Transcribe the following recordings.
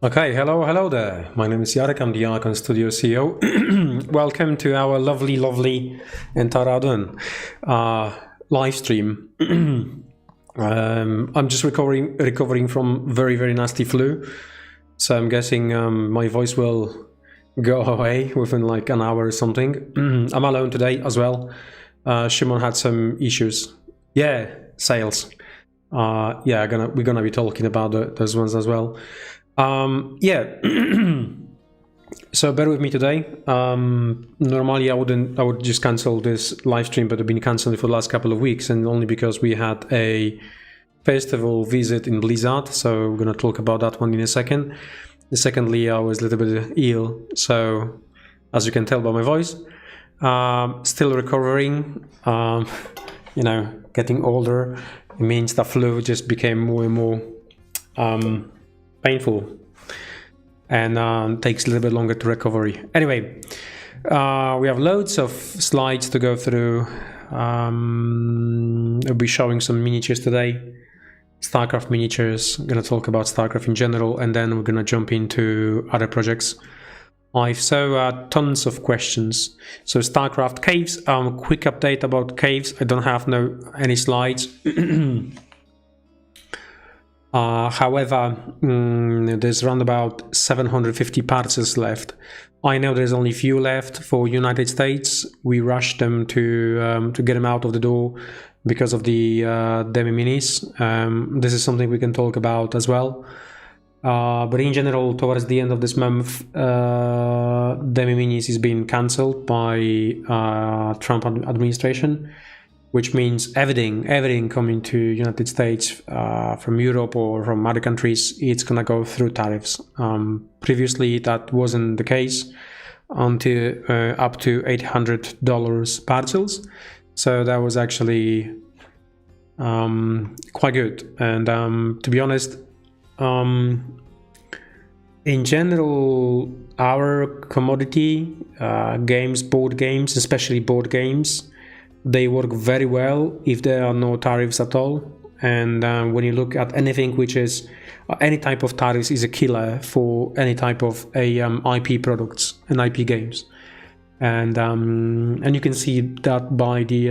Okay, hello there. My name is Jarek, I'm the Archon Studio CEO. Welcome to our lovely and Taradun live stream. I'm just recovering from very nasty flu, so I'm guessing my voice will go away within like an hour or something. I'm alone today as well. Shimon had some issues. Yeah, sales. Yeah, we're gonna be talking about those ones as well. Yeah, so bear with me today. Normally I would just cancel this live stream, but I've been canceling for the last couple of weeks, and only because we had a festival visit in Blizzard, so we're gonna talk about that one in a second. Secondly, I was a little bit ill, so as you can tell by my voice, still recovering. You know, getting older, it means the flu just became more and more painful and takes a little bit longer to recovery. Anyway, we have loads of slides to go through. I'll be showing some miniatures today, Starcraft miniatures. I'm gonna talk about Starcraft in general, and then we're gonna jump into other projects. I saw tons of questions. So Starcraft caves, quick update about caves. I don't have any slides. However, there's around about 750 parcels left. I know there's only few left for United States. We rushed them to get them out of the door because of the demi minis. This is something we can talk about as well. But in general, towards the end of this month, demi minis is being cancelled by Trump administration, which means everything coming to United States from Europe or from other countries, it's gonna go through tariffs. Previously, that wasn't the case until up to $800 parcels. So that was actually quite good. And to be honest, in general, our commodity games, board games, especially board games, they work very well if there are no tariffs at all. And when you look at anything which is any type of tariffs is a killer for any type of IP products and IP games. And you can see that by the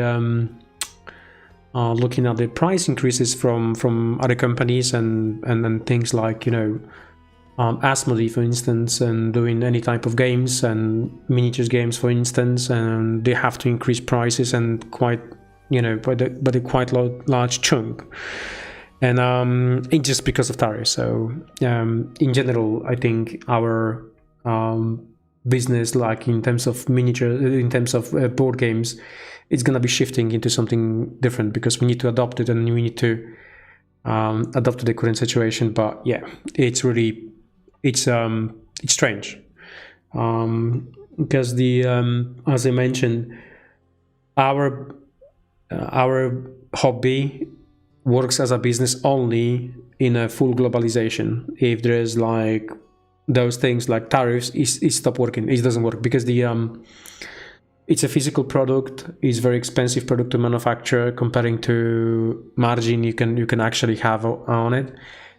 looking at the price increases from other companies and things like, you know, Asmodee, for instance, and doing any type of games and miniatures games, for instance, and they have to increase prices and quite, you know, by a quite large chunk, and it's just because of tariffs. So in general, I think our business, like in terms of in terms of board games, it's gonna be shifting into something different because we need to adopt it and we need to adapt to the current situation. But yeah, it's really it's strange because the as I mentioned, our hobby works as a business only in a full globalization. If there's like those things like tariffs, it stop working. It doesn't work because the it's a physical product. It's very expensive product to manufacture comparing to margin you can actually have on it.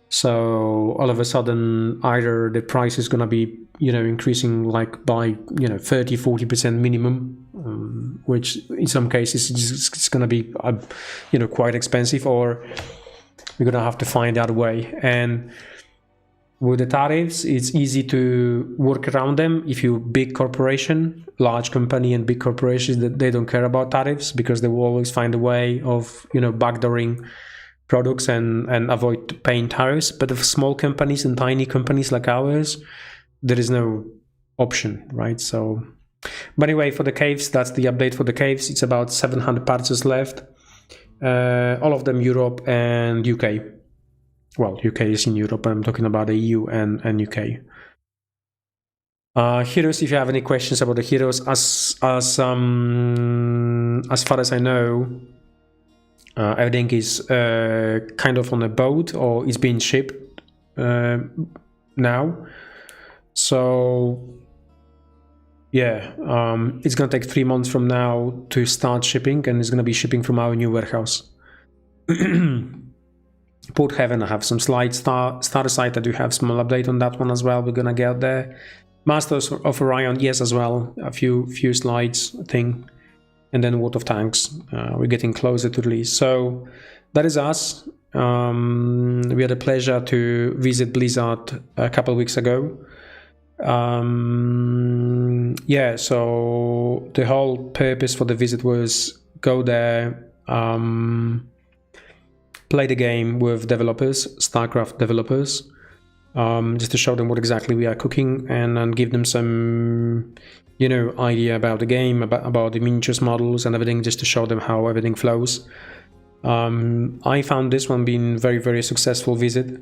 So all of a sudden, either the price is going to be, you know, increasing like by, you know, 30-40% minimum, which in some cases it's going to be, you know, quite expensive, or we're going to have to find that way. And with the tariffs, it's easy to work around them. If you're big corporation, large company and big corporations, that they don't care about tariffs because they will always find a way of, you know, backdooring products and avoid paying tariffs. But if small companies and tiny companies like ours, there is no option, right? So, but anyway, for the caves, that's the update for the caves. It's about 700 parcels left, all of them Europe and UK. Well, UK is in Europe, but I'm talking about the EU and UK. Heroes, if you have any questions about the heroes, as far as I know, everything is kind of on a boat or it's being shipped now. So yeah, it's gonna take 3 months from now to start shipping, and it's gonna be shipping from our new warehouse. Porthaven, I have some slides. Starcide, I do have small update on that one as well. We're gonna get there. Masters of Orion, yes, as well. A few slides thing, and then World of Tanks. We're getting closer to release. So that is us. We had a pleasure to visit Blizzard a couple of weeks ago. Yeah, so the whole purpose for the visit was go there, play the game with developers, Starcraft developers, just to show them what exactly we are cooking, and give them some, you know, idea about the game, about the miniatures models and everything, just to show them how everything flows. I found this one being very successful visit,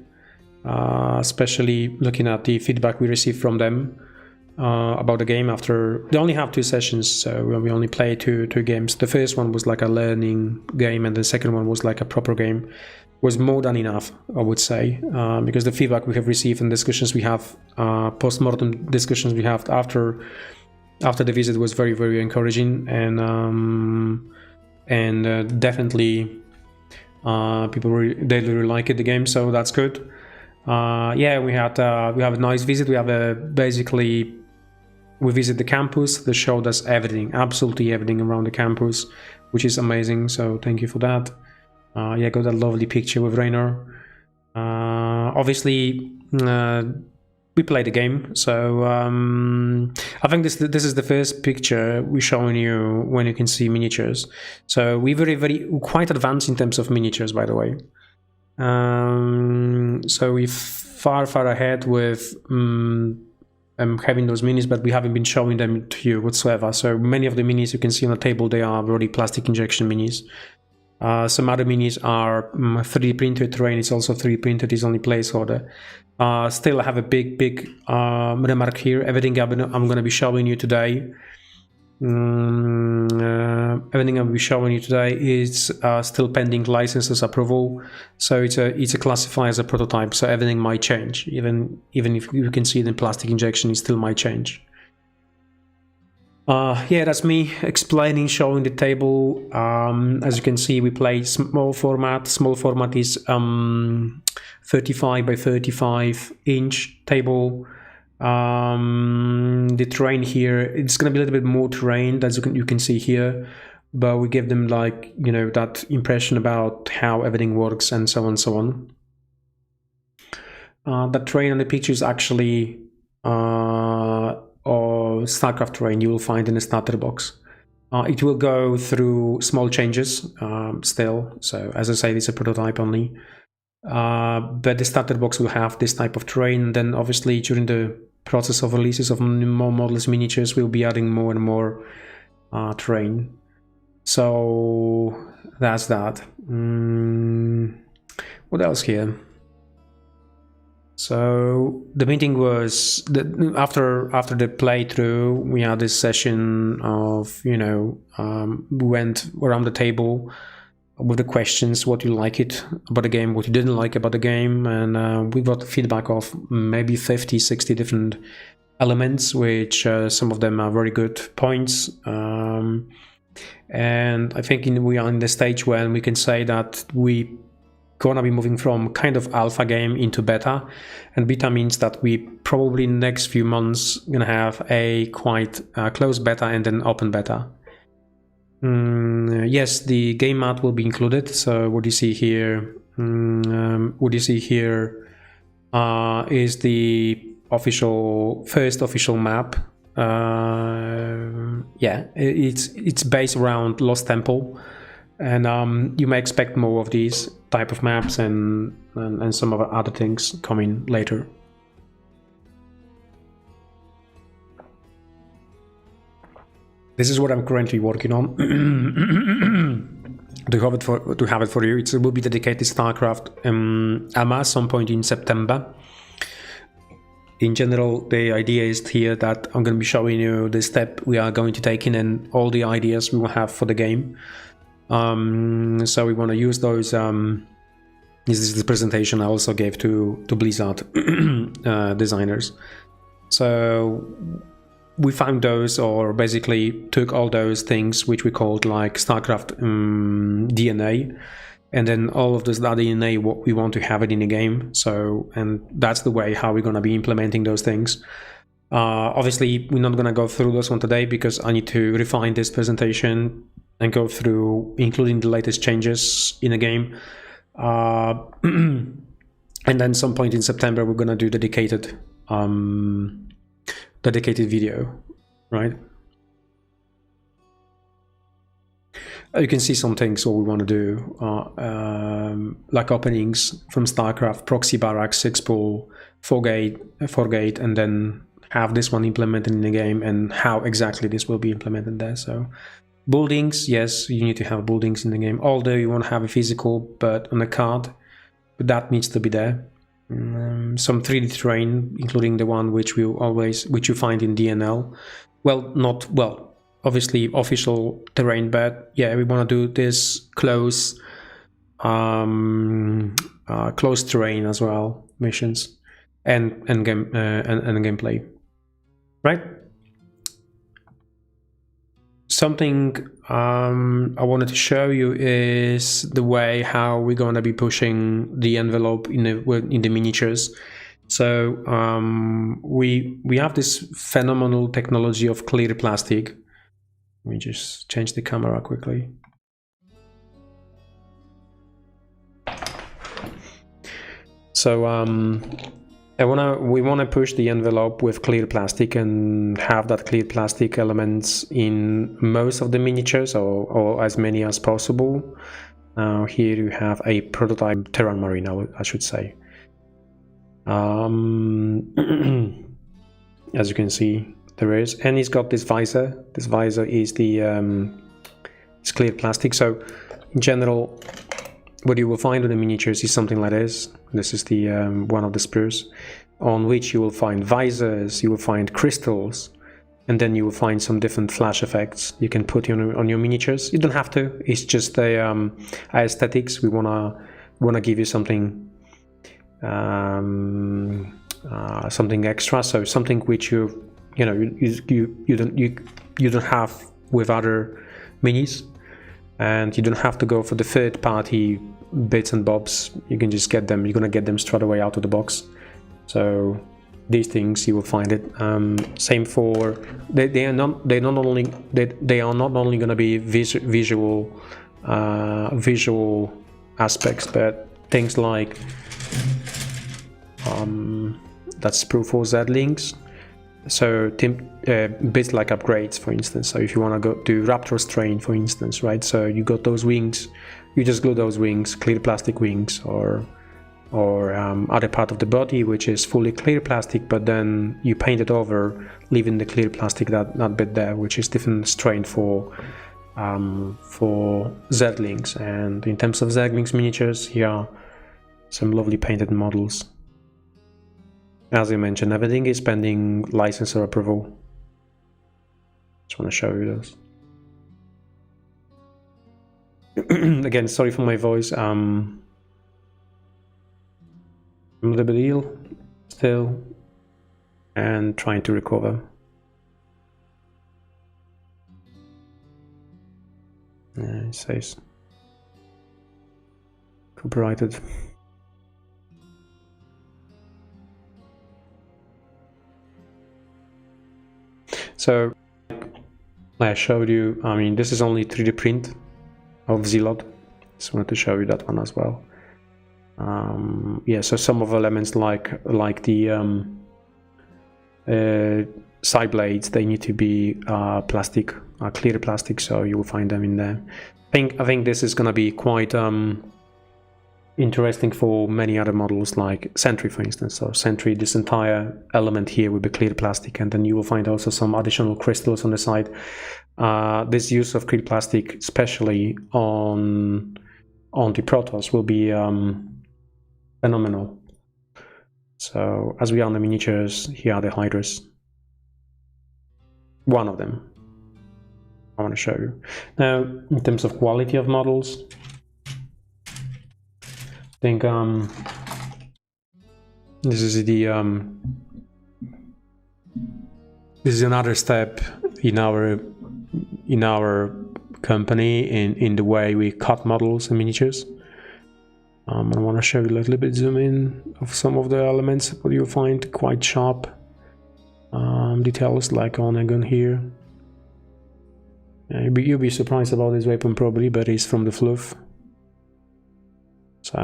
especially looking at the feedback we received from them about the game. After they only have 2 sessions, so we only play two games. The first one was like a learning game, and the second one was like a proper game. Was more than enough, I would say, because the feedback we have received and discussions we have, post-mortem discussions we have after the visit was very encouraging, and definitely people they really like it, the game, so that's good. Yeah, we have a nice visit. We have basically we visit the campus. They showed us everything, absolutely everything around the campus, which is amazing, so thank you for that. Yeah, got that lovely picture with Raynor. Obviously we play the game, so I think this is the first picture we're showing you when you can see miniatures. So we're very quite advanced in terms of miniatures, by the way. So we're far ahead with having those minis, but we haven't been showing them to you whatsoever. So many of the minis you can see on the table, they are already plastic injection minis. Some other minis are 3D printed. Terrain is also 3D printed, is only placeholder. Still, I have a big remark here. Everything I'm going to be showing you today, everything I'll be showing you today is still pending licenses approval. So it's a classified as a prototype. So everything might change, even if you can see the plastic injection, it still might change. Yeah, that's me explaining, showing the table. As you can see, we play small format. Small format is 35 by 35 inch table. The terrain here, it's gonna be a little bit more terrain, as you can see here, but we give them, like, you know, that impression about how everything works and so on. That terrain on the picture is actually or Starcraft terrain you will find in the starter box. It will go through small changes still, so as I say, it's a prototype only, but the starter box will have this type of terrain. And then obviously during the process of releases of more models, miniatures, we'll be adding more and more terrain. So that's that. What else here? So the meeting was after the playthrough, we had this session of, you know, we went around the table with the questions, what you like it about the game, what you didn't like about the game, and we got feedback of maybe 50-60 different elements, which some of them are very good points, and I think we are in the stage when we can say that we gonna be moving from kind of alpha game into beta, and beta means that we probably in the next few months gonna have a quite close beta and then open beta. Yes, the game mat will be included. So what you see here, is the first official map. Yeah, it's based around Lost Temple, and you may expect more of these type of maps and some of other things coming later. This is what I'm currently working on. to have it for you. It will be dedicated Starcraft AMA some point in September. In general, the idea is here that I'm going to be showing you the step we are going to take in and all the ideas we will have for the game. So we want to use those. This is the presentation I also gave to Blizzard designers. So we found those, or basically took all those things which we called like Starcraft DNA, and then all of this DNA, what we want to have it in the game. So, and that's the way how we're going to be implementing those things. Obviously, we're not going to go through this one today because I need to refine this presentation and go through including the latest changes in the game. And then some point in September, we're going to do dedicated video, right? You can see some things what we want to do, like openings from Starcraft, proxy barracks, 6-pool, 4-gate, and then have this one implemented in the game and how exactly this will be implemented there. So buildings, yes, you need to have buildings in the game, although you won't have a physical, but on a card, but that needs to be there. Some 3D terrain, including the one which you find in DNL. Obviously official terrain, but yeah, we want to do this close terrain as well, missions and gameplay, right? Something I wanted to show you is the way how we're going to be pushing the envelope in the miniatures. So we have this phenomenal technology of clear plastic. Let me just change the camera quickly. So we want to push the envelope with clear plastic and have that clear plastic elements in most of the miniatures, or as many as possible. Here you have a prototype Terran Marine, I should say. As you can see, there is, and he's got this visor. This visor is the it's clear plastic. So in general, what you will find in the miniatures is something like this. This is the one of the sprues, on which you will find visors, you will find crystals, and then you will find some different flash effects you can put on your miniatures. You don't have to. It's just a aesthetics. We wanna give you something something extra. So something which you don't have with other minis, and you don't have to go for the third party bits and bobs. You can just get them. You're gonna get them straight away out of the box. So these things you will find it. Same for they are not only gonna be visual aspects, but things like that's proof for Z links. So bits like upgrades, for instance. So if you want to go do Raptor strain, for instance, right? So you got those wings, you just glue those wings, clear plastic wings, or other part of the body which is fully clear plastic, but then you paint it over, leaving the clear plastic that bit there, which is different strain for Z-links. And in terms of Z-links miniatures, here are some lovely painted models. As I mentioned, everything is pending licensor approval. Just want to show you this. Again, sorry for my voice. I'm a little bit ill still and trying to recover. Yeah, it says copyrighted. So, like I showed you, I mean, this is only 3D print of Zilot. Just wanted to show you that one as well. Yeah, so some of the elements like the side blades, they need to be plastic, clear plastic, so you will find them in there. I think this is gonna be quite interesting for many other models like Sentry, for instance. So Sentry, this entire element here will be clear plastic, and then you will find also some additional crystals on the side. This use of clear plastic, especially on the Protoss, will be phenomenal. So as we are on the miniatures, here are the Hydras. One of them I want to show you. Now, in terms of quality of models, I think this is another step in our company in the way we cut models and miniatures. I want to show you a little bit zoom in of some of the elements, but you'll find quite sharp details like on a gun here. You'll be surprised about this weapon probably, but it's from the fluff. So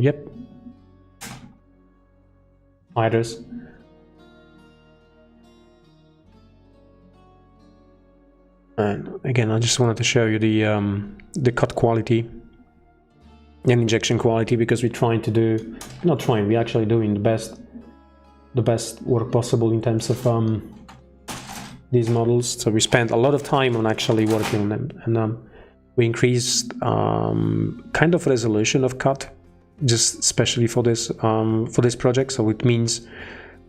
yep, fighters. And again, I just wanted to show you the cut quality and injection quality, because we're trying to do, not trying, we're actually doing the best work possible in terms of these models. So we spent a lot of time on actually working on them, and we increased kind of resolution of cut, just especially for this project. So it means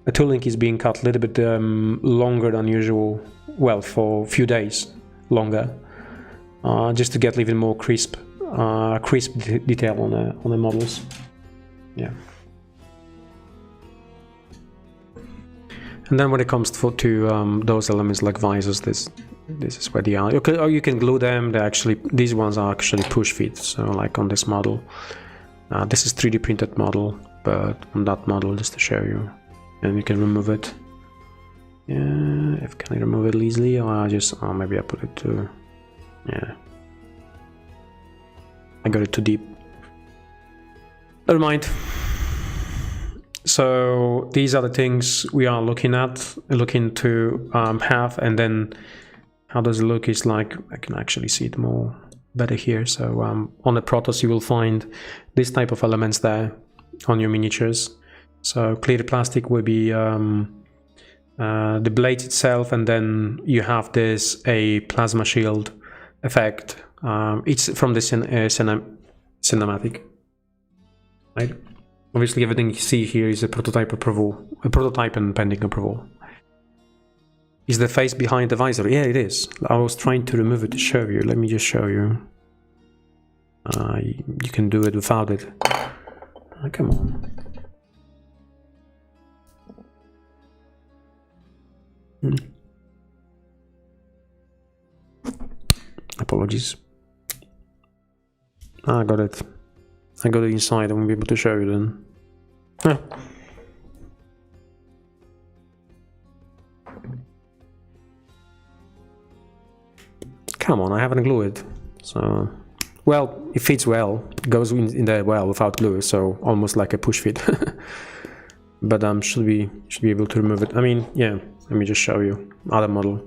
the tooling is being cut a little bit longer than usual, well, for a few days longer, just to get even more crisp detail on the models. Yeah. And then when it comes to those elements like visors, this is where they are. Okay, or you can glue them. These ones are actually push fit. So like on this model, this is 3D printed model, but on that model, just to show you, and you can remove it. Yeah, if can I remove it easily, or I just maybe I put it to, yeah, I got it too deep. Never mind. So these are the things we are looking to have, and then how does it look is like, I can actually see it more better here. So on the Protoss you will find this type of elements there on your miniatures. So clear plastic will be the blade itself, and then you have this a plasma shield effect. It's from the cinematic, right? Obviously everything you see here is a prototype and pending approval. Is the face behind the visor? Yeah, it is. I was trying to remove it to show you. Let me just show you. You can do it without it. Oh, come on. Apologies. I got it. I got it inside. I won't be able to show you then. Huh. Come on, I haven't glued it. So, well, it fits well. It goes in there well without glue, so almost like a push fit. But should be able to remove it. I mean, yeah. Let me just show you other model.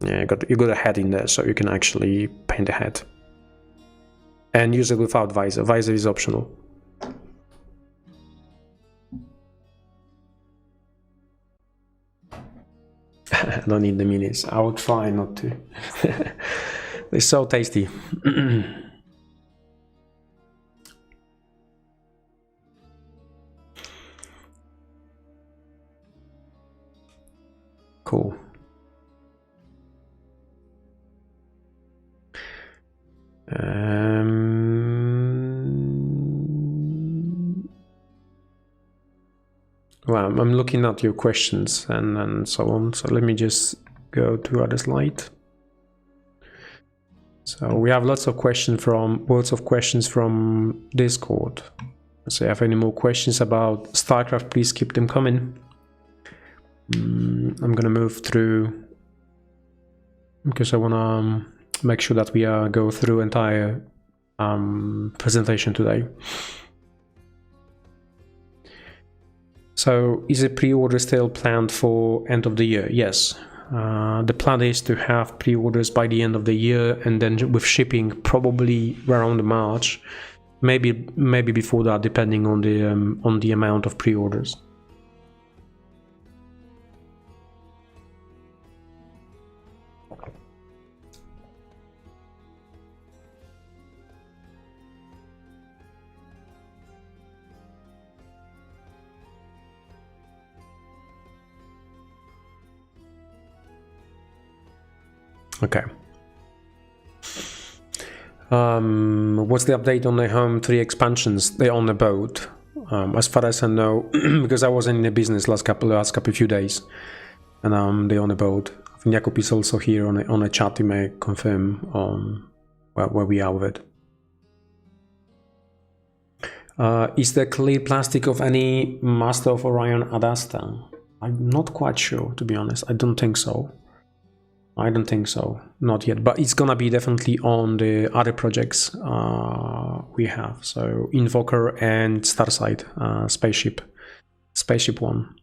Yeah, you got a head in there, so you can actually paint the head and use it without visor. Visor is optional. I don't need the minis. I will try not to. They're so tasty. Cool. Well, I'm looking at your questions and so on. So let me just go to other slide. So we have lots of questions from Discord. So if you have any more questions about Starcraft, please keep them coming. I'm gonna move through because I wanna make sure that we go through entire presentation today. So is a pre-order still planned for end of the year? Yes. The plan is to have pre-orders by the end of the year, and then with shipping probably around March, maybe before that, depending on the amount of pre-orders. Okay. What's the update on the Home 3 expansions? They're on the boat, as far as I know, because I wasn't in the business last couple few days, and they're on the boat. I think Jakub is also here on a chat. He may confirm where we are with it. Is there clear plastic of any Master of Orion at Astra? I'm not quite sure, to be honest. I don't think so. Not yet, but it's gonna be definitely on the other projects we have. So Invoker and Starcide, Spaceship 1.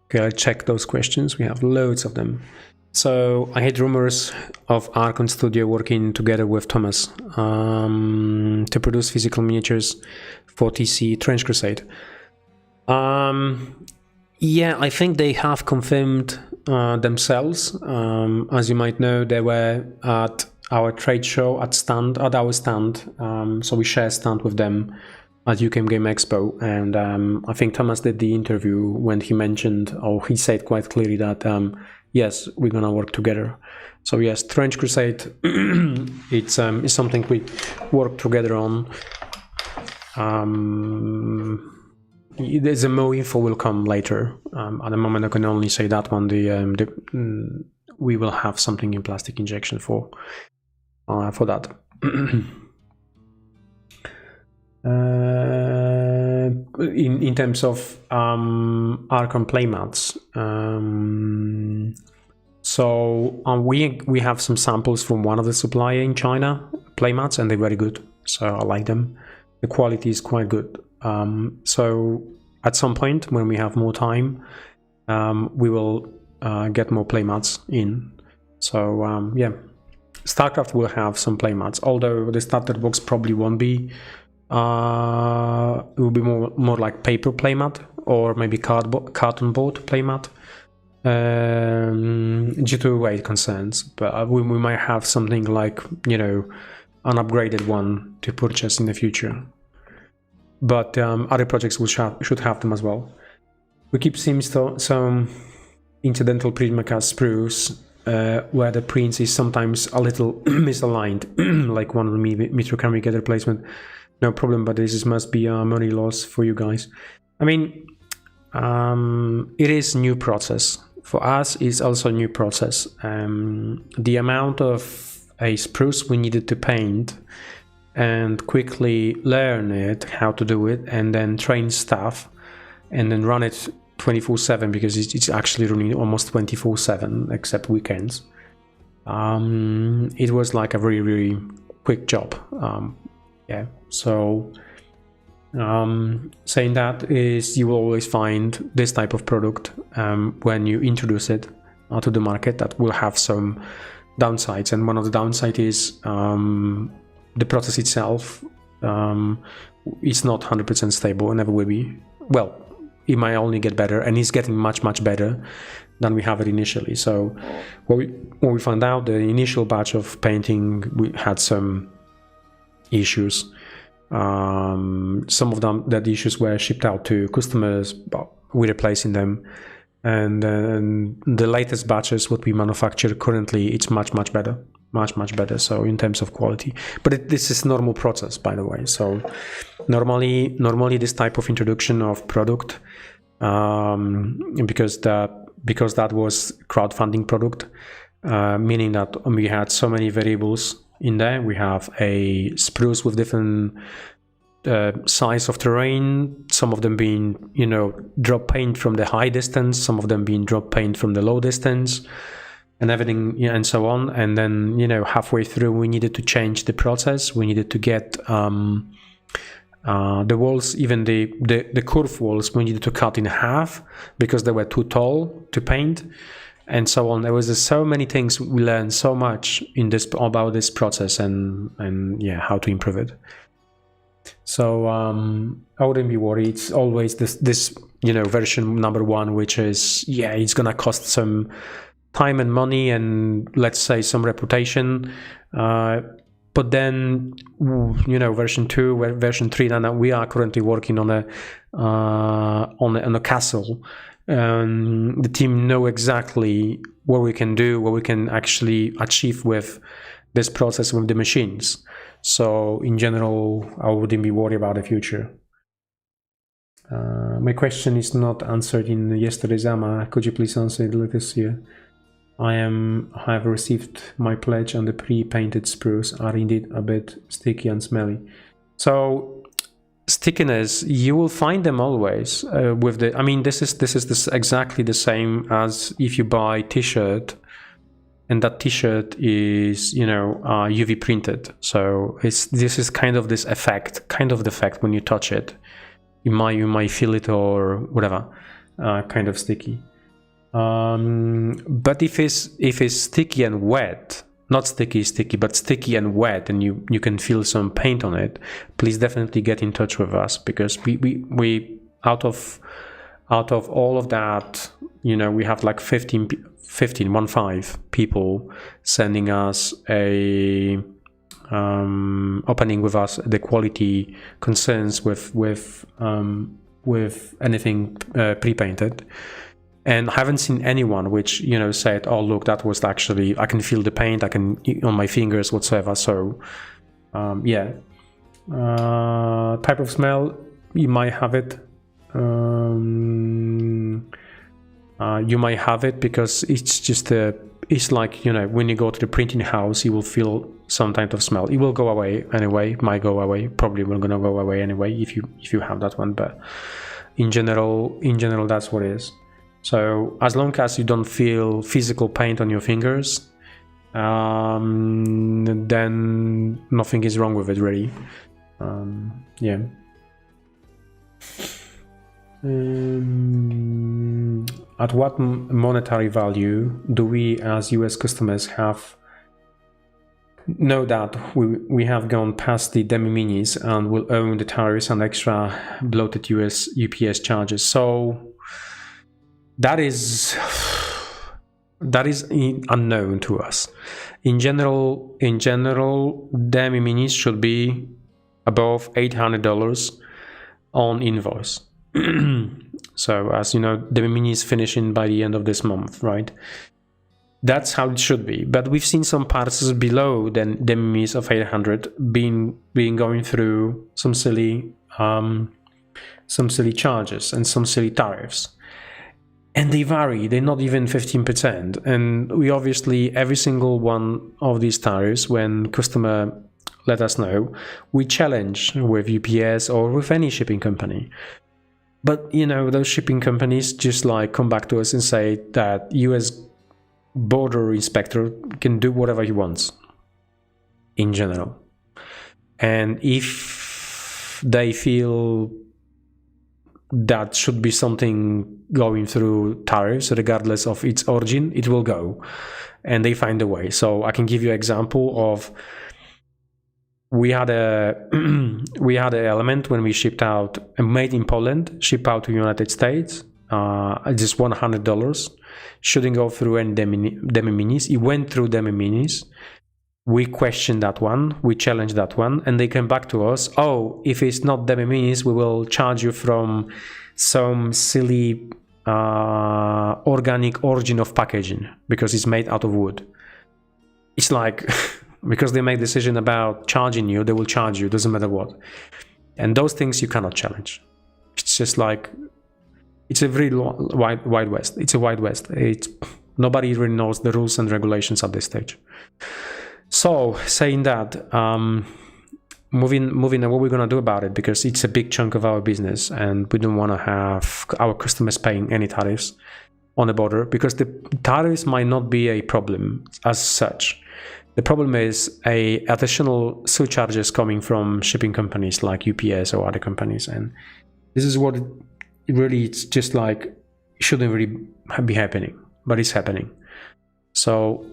Okay, I'll check those questions. We have loads of them. So I had rumors of Archon Studio working together with Thomas to produce physical miniatures for TC Trench Crusade. Yeah, I think they have confirmed themselves. As you might know, they were at our trade show at our stand. So we share a stand with them at UK Game Expo, and I think Thomas did the interview when he mentioned, or he said quite clearly that yes, we're gonna work together. So yes, Trench Crusade, it's something we work together on. There's more info will come later. At the moment, I can only say that one. We will have something in plastic injection for that. In terms of Archon playmats, so we have some samples from one of the supplier in China playmats, and they're very good. So I like them. The quality is quite good. So at some point when we have more time, we will get more playmats in. So yeah, Starcraft will have some playmats, although the starter box probably won't be. It will be more like paper playmat or maybe carton board playmat due to weight concerns. But we might have something like, you know, an upgraded one to purchase in the future. But other projects should have them as well. We keep seeing some incidental Prismacast sprues where the print is sometimes a little misaligned, like 1mm camera replacement. No problem, but this must be a money loss for you guys. I mean, it is new process. For us, it's also a new process. The amount of a spruce we needed to paint and quickly learn it, how to do it, and then train staff, and then run it 24/7, because it's actually running almost 24/7 except weekends. It was like a very, very quick job. Yeah, so saying that is, you will always find this type of product when you introduce it to the market that will have some downsides, and one of the downsides is the process itself is not 100% stable and never will be. Well, it might only get better, and it's getting much better than we have it initially. So when we found out, the initial batch of painting, we had some issues. Some of them, that issues were shipped out to customers, but we're replacing them. And the latest batches, what we manufacture currently, it's much better, much better. So in terms of quality, but this is normal process, by the way. So normally this type of introduction of product, because that was crowdfunding product, meaning that we had so many variables in there. We have a spruce with different size of terrain, some of them being, you know, drop paint from the high distance, some of them being drop paint from the low distance, and everything, you know, and so on. And then, you know, halfway through, we needed to change the process. We needed to get the walls, even the curved walls, we needed to cut in half because they were too tall to paint, and so on. There was so many things. We learned so much about this process, and yeah, how to improve it. So I wouldn't be worried. It's always this you know, version number one, which is, yeah, it's gonna cost some time and money, and let's say some reputation. But then, you know, version 2, version 3, and we are currently working on a castle. The team know exactly what we can do, what we can actually achieve with this process with the machines. So in general, I wouldn't be worried about the future. My question is not answered in yesterday's AMA. Could you please answer it this year? I have received my pledge, and the pre-painted sprues are indeed a bit sticky and smelly. So stickiness, you will find them always with the. I mean, this is exactly the same as if you buy T-shirt, and that T-shirt is, you know, UV printed. So this is kind of this effect, kind of the effect when you touch it. You might feel it or whatever, kind of sticky. But if it's sticky and wet, not sticky, but sticky and wet, and you can feel some paint on it, please definitely get in touch with us, because we out of all of that, you know, we have like 15 people sending us a opening with us the quality concerns with anything pre-painted. And I haven't seen anyone which, you know, said, oh look, that was actually, I can feel the paint, I can on my fingers whatsoever. So yeah, type of smell, you might have it. You might have it because it's just it's like, you know, when you go to the printing house, you will feel some type of smell. It will go away anyway, might go away, probably will gonna go away anyway if you have that one. But in general that's what it is. So as long as you don't feel physical paint on your fingers, then nothing is wrong with it, really. Yeah. At what monetary value do we as US customers know that we have gone past the demi-minis and will own the tariffs and extra bloated US UPS charges? So that is unknown to us. In general, demi-minis should be above $800 on invoice. So as you know, demi-minis finishing by the end of this month, right? That's how it should be. But we've seen some parcels below than demi-minis of 800 being going through some silly charges and some silly tariffs. And they vary, they're not even 15%. And we obviously, every single one of these tariffs, when customer let us know, we challenge with UPS or with any shipping company. But, you know, those shipping companies just like come back to us and say that US border inspector can do whatever he wants in general. And if they feel that should be something going through tariffs, regardless of its origin, it will go, and they find a way. So I can give you an example of, we had an element when we shipped out, made in Poland, shipped out to United States, just $100, shouldn't go through any demi-minis. It went through demi-minis. We questioned that one, we challenged that one, and they came back to us, oh, if it's not demi-minis, we will charge you from some silly organic origin of packaging because it's made out of wood. It's like, because they make a decision about charging you, they will charge you, doesn't matter what. And those things you cannot challenge. It's just like, it's a very wide west. It's a wide west. Nobody really knows the rules and regulations at this stage. So saying that, moving on, what we're going to do about it, because it's a big chunk of our business and we don't want to have our customers paying any tariffs on the border, because the tariffs might not be a problem as such. The problem is additional surcharges coming from shipping companies like UPS or other companies, and this is what it's just like, it shouldn't really be happening, but it's happening. So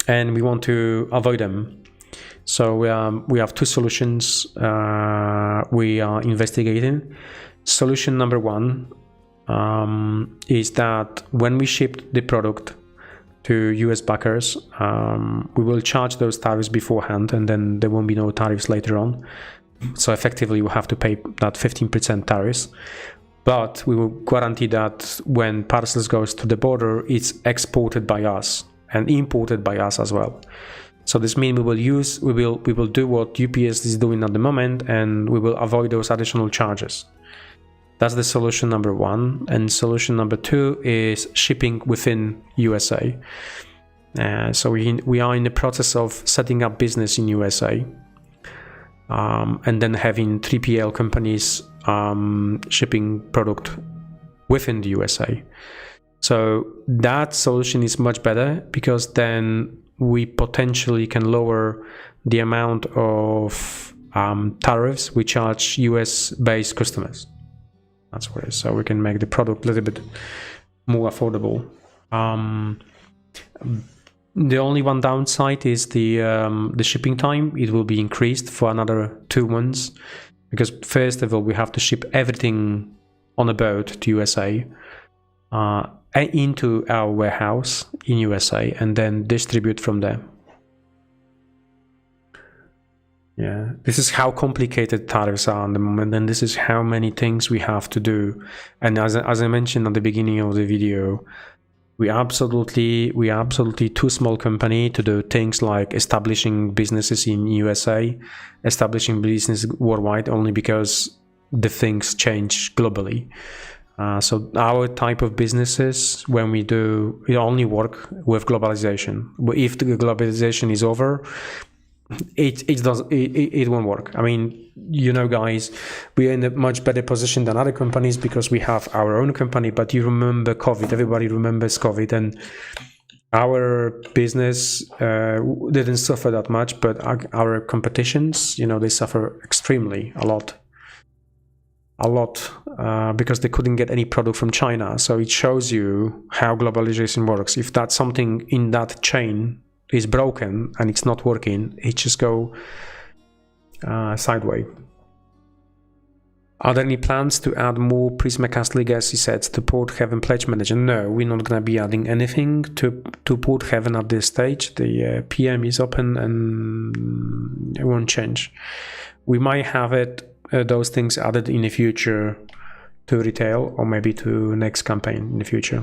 and we want to avoid them. So we have two solutions we are investigating. Solution number one is that when we ship the product to US backers, we will charge those tariffs beforehand, and then there won't be no tariffs later on. So effectively we have to pay that 15% tariffs. But we will guarantee that when parcels goes to the border, it's exported by us and imported by us as well. So this means we will do what UPS is doing at the moment, and we will avoid those additional charges. That's the solution number one. And solution number two is shipping within USA. So we are in the process of setting up business in USA, and then having 3PL companies shipping product within the USA. So that solution is much better, because then we potentially can lower the amount of tariffs we charge US-based customers. That's what it is. So we can make the product a little bit more affordable. The only one downside is the shipping time. It will be increased for another 2 months, because first of all we have to ship everything on a boat to USA, into our warehouse in USA, and then distribute from there. Yeah, this is how complicated tariffs are at the moment, and this is how many things we have to do. And as I mentioned at the beginning of the video, we are absolutely too small company to do things like establishing businesses in USA, establishing business worldwide, only because the things change globally. So our type of businesses, when we do, it only work with globalization. But if the globalization is over, it won't work. I mean, you know, guys, we are in a much better position than other companies because we have our own company. But you remember COVID, everybody remembers COVID, and our business didn't suffer that much, but our competitions, you know, they suffer extremely a lot, because they couldn't get any product from China. So it shows you how globalization works. If that's something in that chain is broken and it's not working, it just go sideways. Are there any plans to add more Prismacast legacy sets to Porthaven Pledge Manager? No, we're not going to be adding anything to Porthaven at this stage. The PM is open and it won't change. We might have those things added in the future to retail, or maybe to next campaign in the future.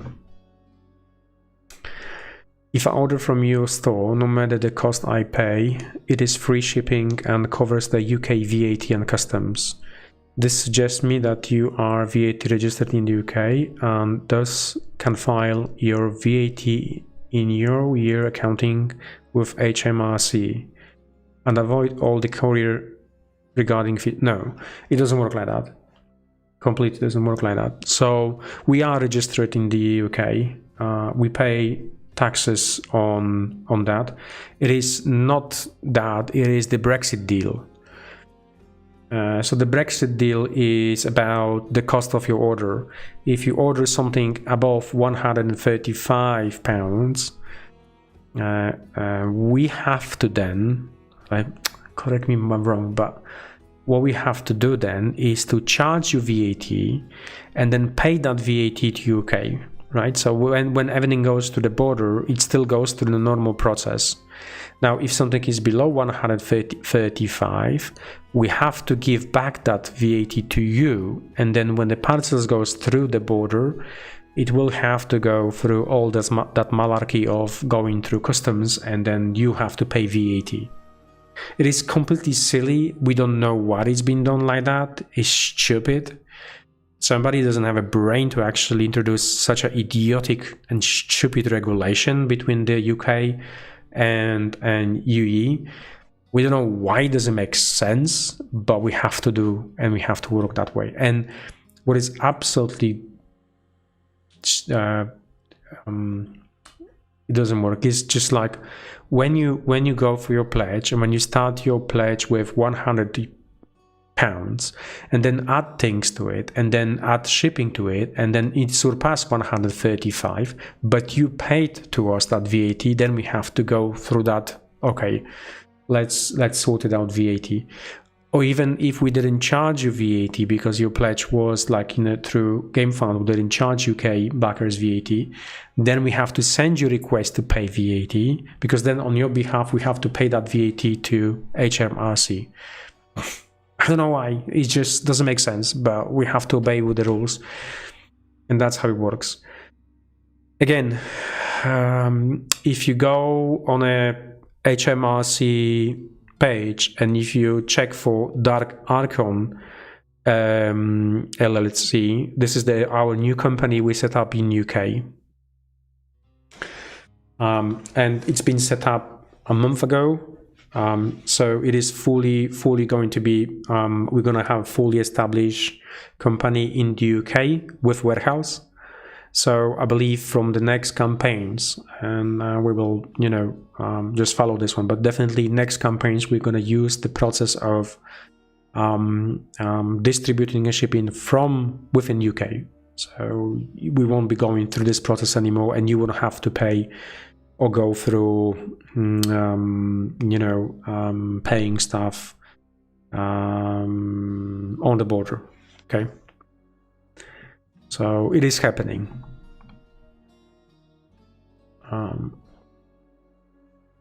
If I order from your store, no matter the cost I pay, it is free shipping and covers the UK VAT and customs. This suggests me that you are VAT registered in the UK and thus can file your VAT in your year accounting with HMRC and avoid all the courier regarding fee. No, it doesn't work like that. Completely doesn't work like that. So we are registered in the UK. We pay taxes on that. It is not that, it is the Brexit deal. So the Brexit deal is about the cost of your order. If you order something above £135, we have to then, correct me if I'm wrong, but what we have to do then is to charge you VAT and then pay that VAT to UK, right? So when everything goes to the border, it still goes through the normal process. Now, if something is below 135, we have to give back that VAT to you, and then when the parcels goes through the border, it will have to go through all that malarkey of going through customs, and then you have to pay VAT. It is completely silly. We don't know why it's been done like that. It's stupid. Somebody doesn't have a brain to actually introduce such an idiotic and stupid regulation between the UK and UE. We don't know why it doesn't make sense, but we have to do, and we have to work that way. And what is absolutely it doesn't work is just like when you go for your pledge, and when you start your pledge with £100 and then add things to it, and then add shipping to it, and then it surpassed 135, but you paid to us that VAT, then we have to go through that. Okay, let's sort it out, VAT. Or even if we didn't charge you VAT because your pledge was like through Gamefound, we didn't charge UK backers VAT, then we have to send you a request to pay VAT, because then on your behalf we have to pay that VAT to HMRC. I don't know why, it just doesn't make sense, but we have to obey with the rules, and that's how it works. Again, if you go on a HMRC page and if you check for Dark Archon, LLC. This is our new company we set up in UK. And it's been set up a month ago. So it is fully going to be, we're going to have a fully established company in the UK with warehouse. So I believe from the next campaigns, and we will, you know, just follow this one, but definitely next campaigns, we're going to use the process of distributing and shipping from within UK. So we won't be going through this process anymore, and you won't have to pay or go through, you know, paying stuff on the border. Okay. So it is happening.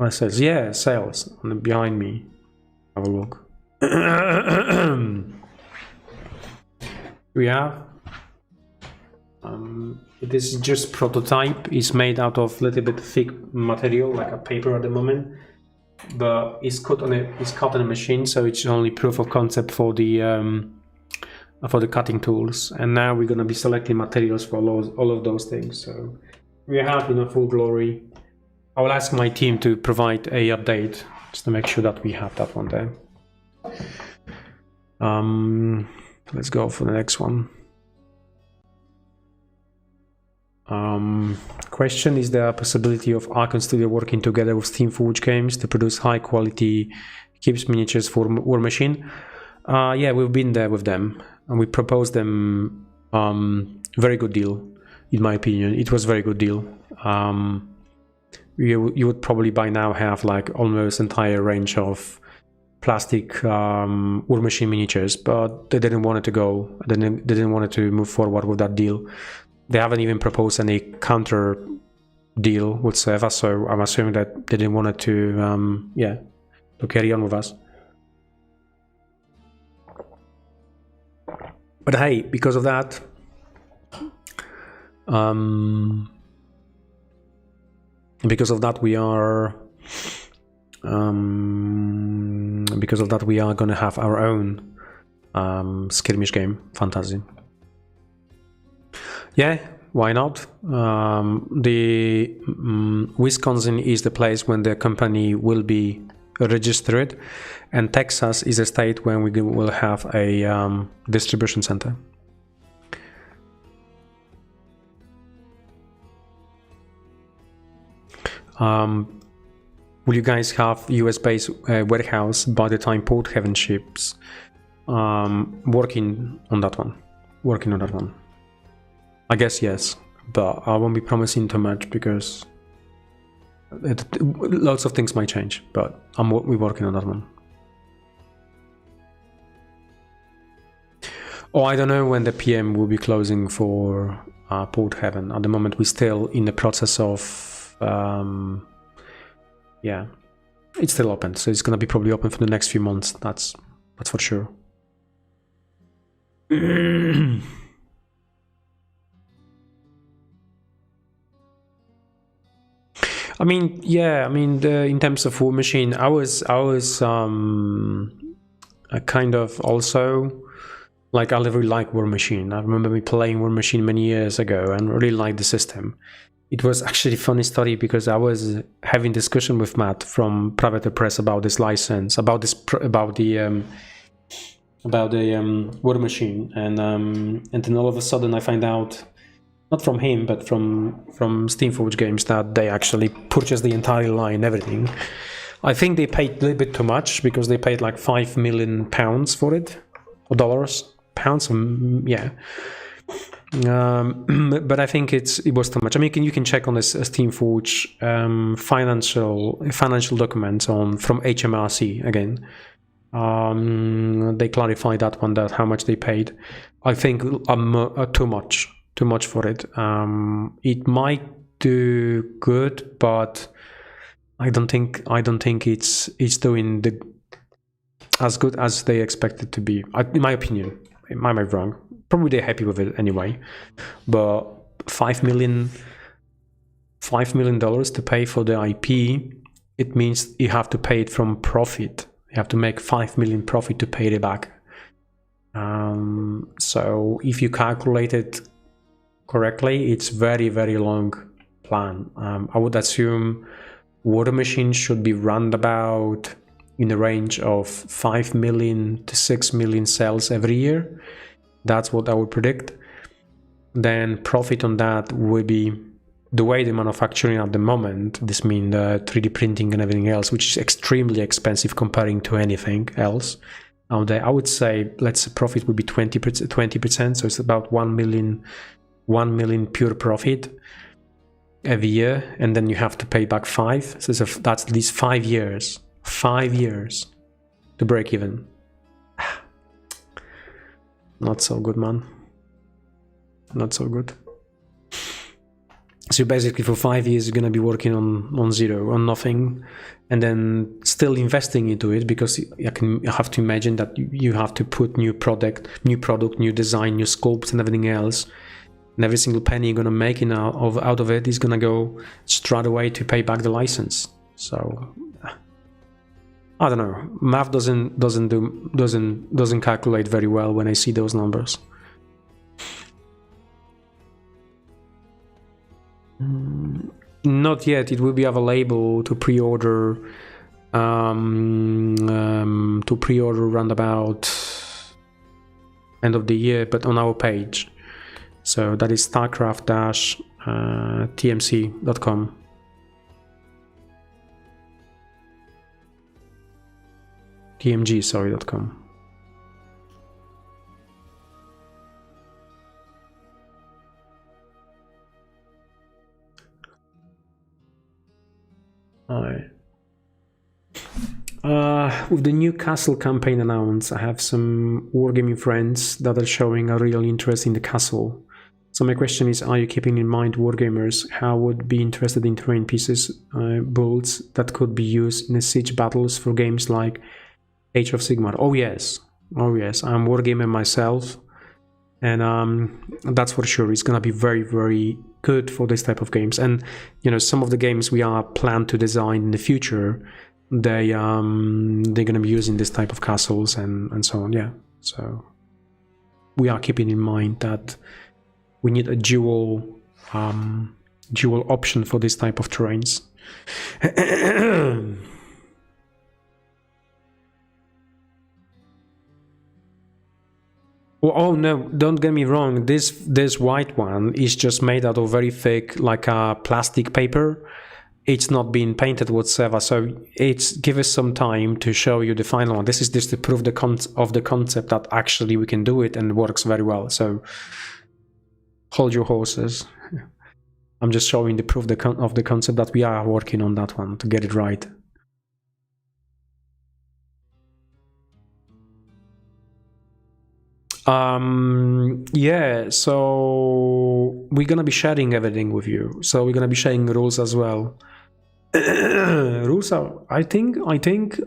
It says, yeah, sales behind me. Have a look. Yeah. This is just prototype. It's made out of a little bit thick material, like a paper at the moment, but it's cut on a machine, so it's only proof of concept for the cutting tools. And now we're gonna be selecting materials for all of those things. So we have in a full glory. I will ask my team to provide a update just to make sure that we have that one there. Let's go for the next one. Question: is there a possibility of Archon Studio working together with Steam Forge Games to produce high quality Gibbs miniatures for Warmachine? Yeah, we've been there with them, and we proposed them very good deal, in my opinion. It was a very good deal. You would probably by now have like almost entire range of plastic Warmachine miniatures, but they didn't want it to go. They didn't want it to move forward with that deal. They haven't even proposed any counter deal whatsoever, so I'm assuming that they didn't want it to, yeah, to carry on with us. But hey, because of that, we are gonna have our own skirmish game, Fantasy. Yeah, why not? Wisconsin is the place when the company will be registered, and Texas is a state when we will have a distribution center. Will you guys have US-based warehouse by the time Porthaven ships? Working on that one. I guess yes, but I won't be promising too much because lots of things might change, but we're working on that one. Oh, I don't know when the PM will be closing for Porthaven. At the moment, we're still in the process of, yeah, it's still open, so it's gonna be probably open for the next few months. That's for sure. I mean, yeah. I mean, in terms of Warmachine, I was kind of also like I really like Warmachine. I remember me playing Warmachine many years ago and really liked the system. It was actually a funny story because I was having discussion with Matt from Private Press about this license, about the Warmachine, and then all of a sudden I find out. Not from him, but from Steamforge Games, that they actually purchased the entire line, everything. I think they paid a little bit too much because they paid like £5 million for it, or dollars, pounds, yeah. But I think it was too much. I mean, you can check on this Steamforge financial documents from HMRC again. They clarified that one, that how much they paid. I think too much for it. It might do good, but I don't think it's doing as good as they expect it to be. In my opinion, I might be wrong. Probably they're happy with it anyway. But $5 million to pay for the IP, it means you have to pay it from profit. You have to make $5 million profit to pay it back. So if you calculate it correctly, it's very, very long plan. I would assume Warmachine should be round about in the range of 5 million to 6 million cells every year. That's what I would predict. Then profit on that would be the way they're manufacturing at the moment. This means the 3D printing and everything else, which is extremely expensive comparing to anything else out there. I would say, let's say profit would be 20%, so it's about 1 million pure profit every year, and then you have to pay back 5. So that's at least 5 years. 5 years to break even. Not so good, man. Not so good. So basically for 5 years you're gonna be working on zero, on nothing, and then still investing into it, because you have to imagine that you have to put new product, new design, new sculpts and everything else. And every single penny you're gonna make out of it is gonna go straight away to pay back the license. So I don't know. Math doesn't calculate very well when I see those numbers. Not yet. It will be available to pre-order. Around about end of the year, but on our page. So that is Starcraft-tmc.com. tmg.com. Alright. With the new castle campaign announced, I have some Wargaming friends that are showing a real interest in the castle. So my question is, are you keeping in mind Wargamers how would be interested in terrain pieces, builds that could be used in the siege battles for games like Age of Sigmar? Oh yes, I'm Wargamer myself, and that's for sure. It's gonna be very, very good for this type of games. And you know, some of the games we are planned to design in the future, they're gonna be using this type of castles and so on. Yeah, so we are keeping in mind that we need a dual option for this type of terrains. Oh no, don't get me wrong, this white one is just made out of very thick, like a plastic paper. It's not being painted whatsoever, so give us some time to show you the final one. This is just to prove the concept that actually we can do it and works very well. So hold your horses. I'm just showing the proof of the concept that we are working on that one to get it right. Yeah, so we're gonna be sharing everything with you. So we're gonna be sharing rules as well. Rules are, I think,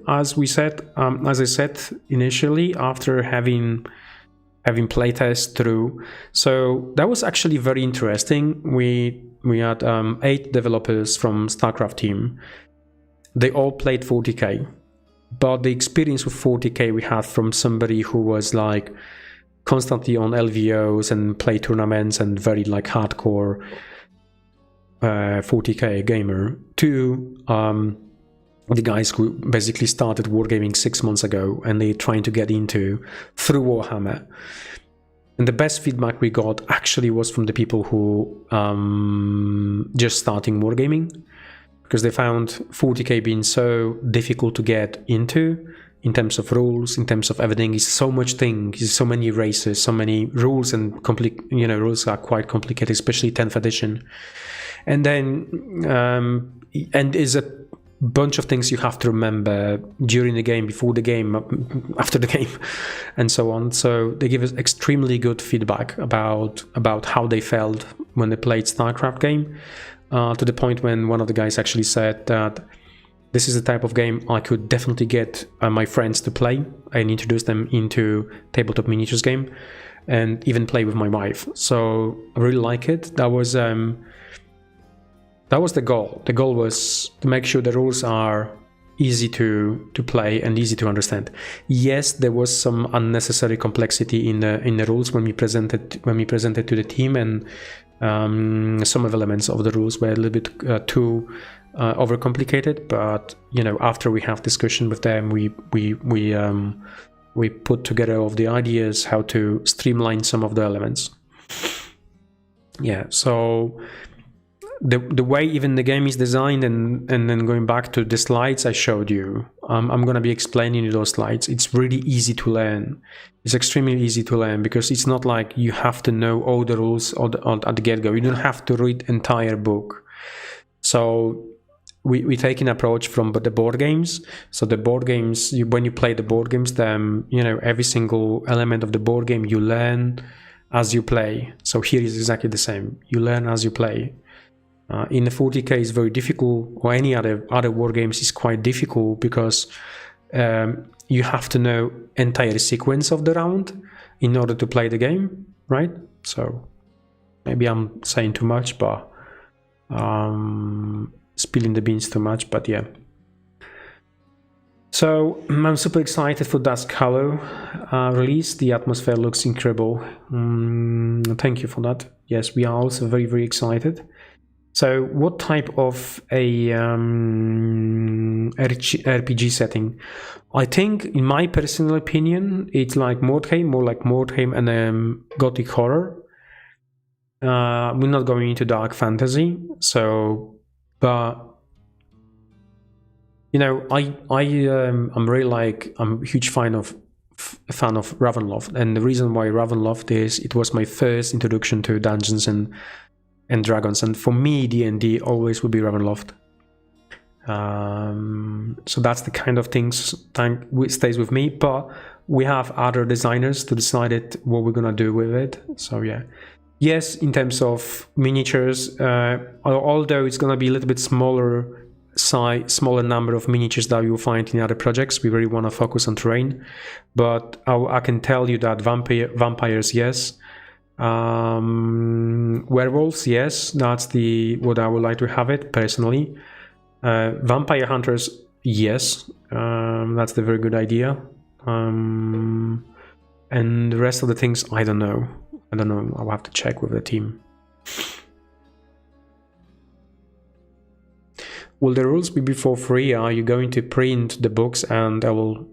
as we said, as I said initially, after having playtest through, so that was actually very interesting. We had 8 developers from Starcraft team. They all played 40k, but the experience with 40k we had from somebody who was like constantly on LVOs and play tournaments and very like hardcore 40k gamer, to the guys who basically started Wargaming 6 months ago and they're trying to get into through Warhammer. And the best feedback we got actually was from the people who just starting Wargaming, because they found 40k being so difficult to get into in terms of rules, in terms of everything. Is so much things, so many races, so many rules, and rules are quite complicated, especially 10th edition. And then and is a bunch of things you have to remember during the game, before the game, after the game, and so on. So they give us extremely good feedback about how they felt when they played StarCraft game, to the point when one of the guys actually said that this is the type of game I could definitely get my friends to play and introduce them into tabletop miniatures game, and even play with my wife. So I really like it. That was the goal. The goal was to make sure the rules are easy to play and easy to understand. Yes, there was some unnecessary complexity in the rules when we presented to the team, and some of the elements of the rules were a little bit too overcomplicated. But you know, after we have discussion with them, we put together all of the ideas how to streamline some of the elements. Yeah, so the way even the game is designed, and then going back to the slides I showed you, I'm going to be explaining you those slides. It's really easy to learn. It's extremely easy to learn, because it's not like you have to know all the rules at the get-go. You don't have to read entire book. So we take an approach from the board games. So the board games, when you play the board games, then you know every single element of the board game you learn as you play. So here is exactly the same. You learn as you play. In the 40k is very difficult, or any other war games is quite difficult, because you have to know entire sequence of the round in order to play the game, right? So maybe I'm saying too much, but spilling the beans too much, but yeah. So I'm super excited for Dusk Hollow release. The atmosphere looks incredible. Thank you for that. Yes, we are also very, very excited. So what type of a RPG setting? I think, in my personal opinion, it's like Mordheim, more like Mordheim and Gothic horror. We're not going into dark fantasy, so, but you know, I'm really I'm a huge fan of Ravenloft, and the reason why Ravenloft is it was my first introduction to Dungeons and Dragons, and for me D&D always will be Ravenloft. So that's the kind of things stays with me, but we have other designers to decide what we're gonna do with it. So yeah, yes, in terms of miniatures, although it's gonna be a little bit smaller number of miniatures that you'll find in other projects, we really want to focus on terrain. But I can tell you that vampires, yes. Werewolves, yes, that's what I would like to have it personally. Vampire hunters, yes, that's the very good idea. And the rest of the things, I don't know. I'll have to check with the team. Will the rules be for free? Are you going to print the books? And I will.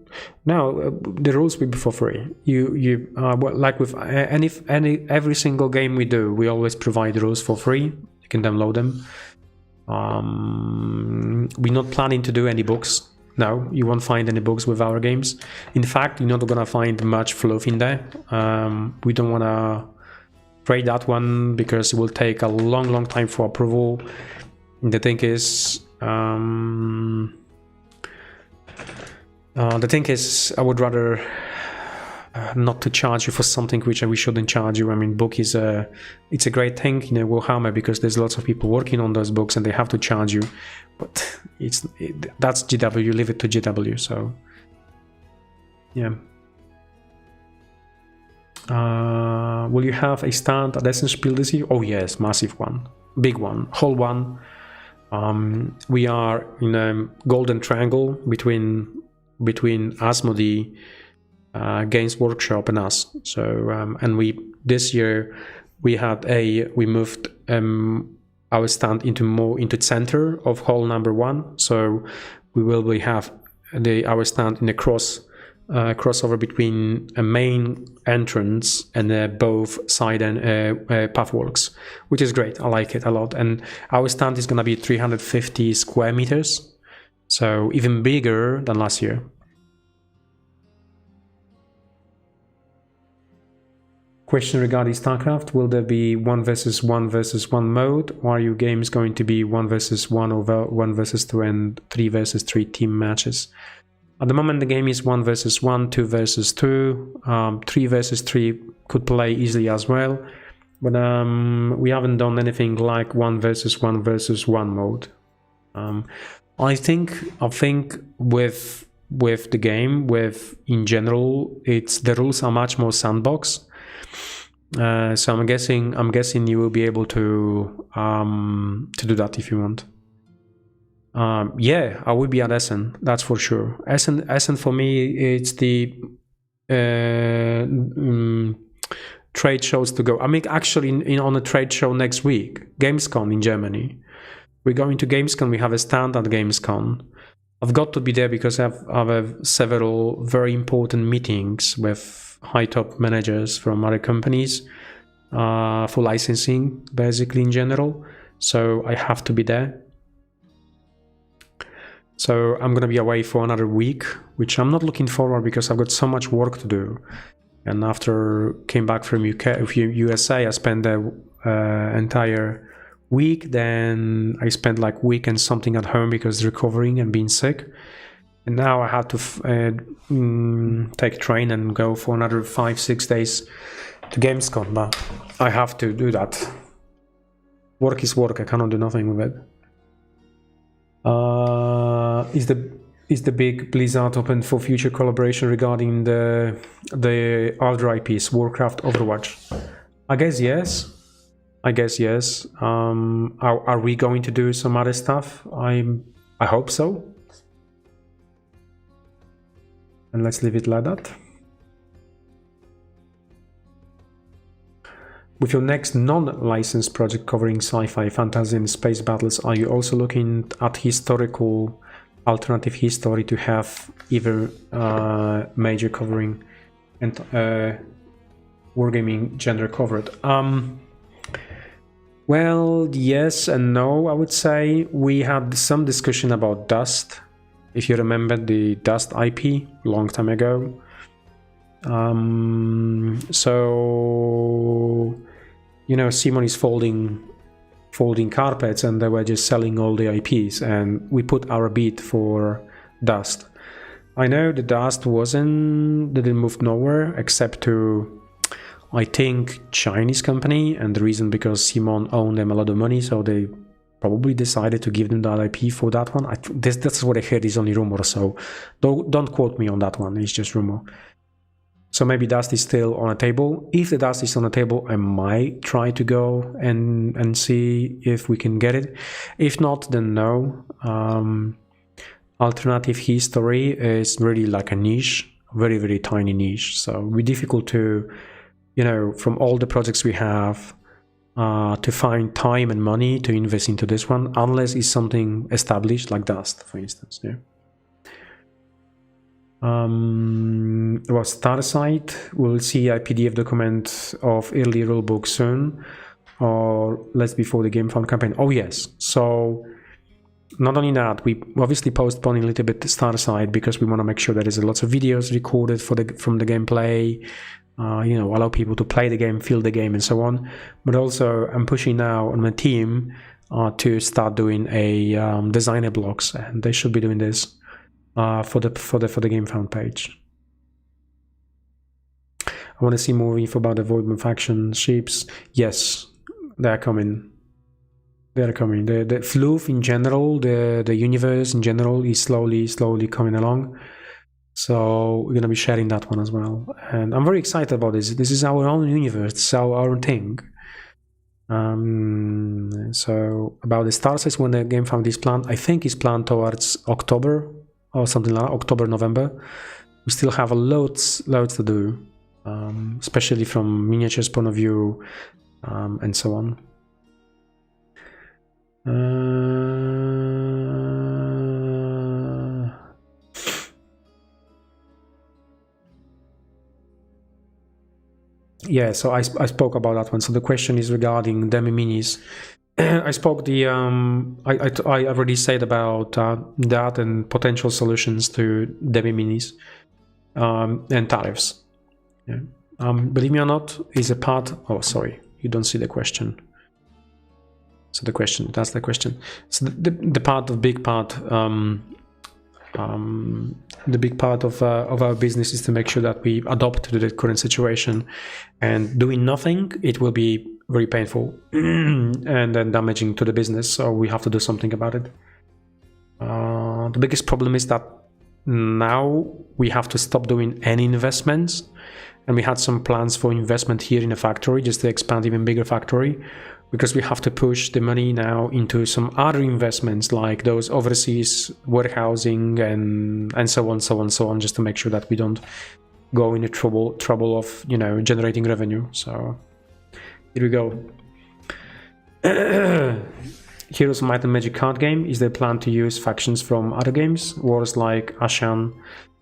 No, the rules will be for free. You like with every single game we do, we always provide the rules for free. You can download them. We're not planning to do any books. No, you won't find any books with our games. In fact, you're not gonna find much fluff in there. We don't wanna create that one because it will take a long time for approval. The thing is, I would rather not to charge you for something which we shouldn't charge you. I mean, book is it's a great thing in Warhammer because there's lots of people working on those books and they have to charge you. But that's GW. Leave it to GW. So yeah. Will you have a stand at Essenspiel this year? Oh yes, massive one, big one, whole one. We are in a golden triangle between Asmodee, Games Workshop, and us. So and this year we moved our stand into center of hall number 1. So we will have our stand in a crossover between a main entrance and both side and pathworks, which is great. I like it a lot. And our stand is going to be 350 square meters, so even bigger than last year. Question regarding Starcraft: will there be 1 versus 1 versus 1 mode, or are your games going to be 1 versus 1 or 1 versus 2 and 3 versus 3 team matches? At the moment, the game is 1 versus 1, 2 versus 2, 3 versus 3 could play easily as well, but we haven't done anything like 1 versus 1 versus 1 mode. I think with the game, in general, the rules are much more sandbox. So I'm guessing you will be able to do that if you want. Yeah, I will be at Essen, that's for sure. Essen for me, it's the trade shows to go. I mean, actually, on a trade show next week, Gamescom in Germany. We're going to Gamescom. We have a stand at Gamescom. I've got to be there because I have several very important meetings with high top managers from other companies for licensing, basically in general. So I have to be there. So I'm gonna be away for another week, which I'm not looking forward because I've got so much work to do. And after came back from USA, I spent the entire week. Then I spent like week and something at home because recovering and being sick. And now I have to take a train and go for another 5-6 days to Gamescom. But I have to do that. Work is work. I cannot do nothing with it. Is the big Blizzard open for future collaboration regarding the other IPs, Warcraft, Overwatch? I guess yes. Are we going to do some other stuff? I hope so. And let's leave it like that. With your next non-licensed project covering sci-fi, fantasy and space battles, are you also looking at historical alternative history to have either major covering and wargaming genre covered? Well, yes and no, I would say. We had some discussion about Dust, if you remember the Dust IP, long time ago. So, you know, Simon is folding carpets, and they were just selling all the IPs, and we put our bid for Dust. I know the Dust didn't move nowhere except to, I think, Chinese company, and the reason because Simon owned them a lot of money, so they probably decided to give them that IP for that one. That's what I heard, is only rumor, so don't quote me on that one, it's just rumor. So maybe Dust is still on a table. If the Dust is on a table, I might try to go and see if we can get it. If not, then no. Alternative history is really like a niche, very, very tiny niche. So it'll be difficult to, you know, from all the projects we have, to find time and money to invest into this one, unless it's something established like Dust, for instance. Yeah. Well, Starcide, we'll see a PDF document of early rulebook soon, or less before the Gamefound campaign. Oh yes, so not only that, we obviously postponing a little bit the Starcide because we want to make sure there is lots of videos recorded from the gameplay, you know, allow people to play the game, feel the game, and so on. But also, I'm pushing now on my team to start doing a designer blocks, and they should be doing this. For the Gamefound page. I want to see more info about the Voidman faction ships. Yes, they are coming. They are coming. The Floof in general, the universe in general is slowly coming along. So we're gonna be sharing that one as well. And I'm very excited about this. This is our own universe, it's our own thing. So about the Starcide, when the Gamefound is planned, I think it's planned towards October or something like that, October, November. We still have loads to do, especially from miniatures point of view, and so on. Yeah, so I spoke about that one. So the question is regarding demi minis. I spoke I already said about that and potential solutions to demi minis and tariffs. Yeah. Believe me or not, is a part. Oh, sorry, you don't see the question. So that's the question. So the big part of our business is to make sure that we adapt to the current situation, and doing nothing, it will be very painful and then damaging to the business, so we have to do something about it. The biggest problem is that now we have to stop doing any investments, and we had some plans for investment here in the factory, just to expand even bigger factory, because we have to push the money now into some other investments like those overseas warehousing and so on, just to make sure that we don't go into trouble of, you know, generating revenue. So here we go. Heroes of Might and Magic card game. Is there plan to use factions from other games, wars like Ashan?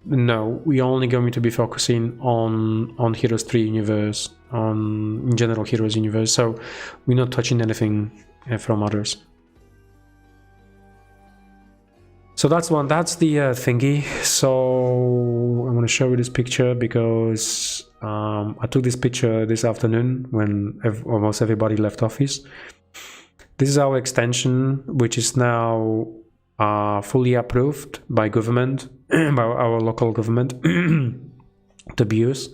No, we're only going to be focusing on Heroes 3 universe, on in general Heroes universe, so we're not touching anything from others. So that's one, that's the thingy. So I'm going to show you this picture because I took this picture this afternoon when almost everybody left office. This is our extension, which is now fully approved by government, by our local government to be used.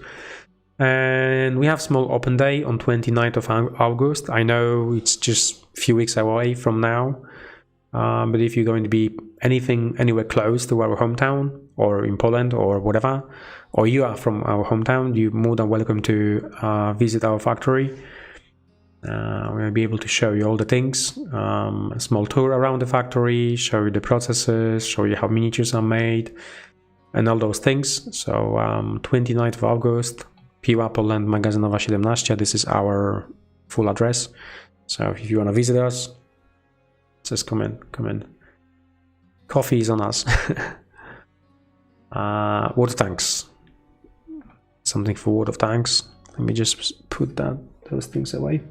And we have small open day on 29th of August. I know it's just a few weeks away from now, but if you're going to be anywhere close to our hometown or in Poland or whatever, or you are from our hometown, you're more than welcome to visit our factory. We'll be able to show you all the things, a small tour around the factory, show you the processes, show you how miniatures are made, and all those things. So 29th of August, Piła, Poland, Magazynowa 17. This is our full address. So if you want to visit us, just come in. Coffee is on us. Word of thanks. Something for word of thanks. Let me just put those things away.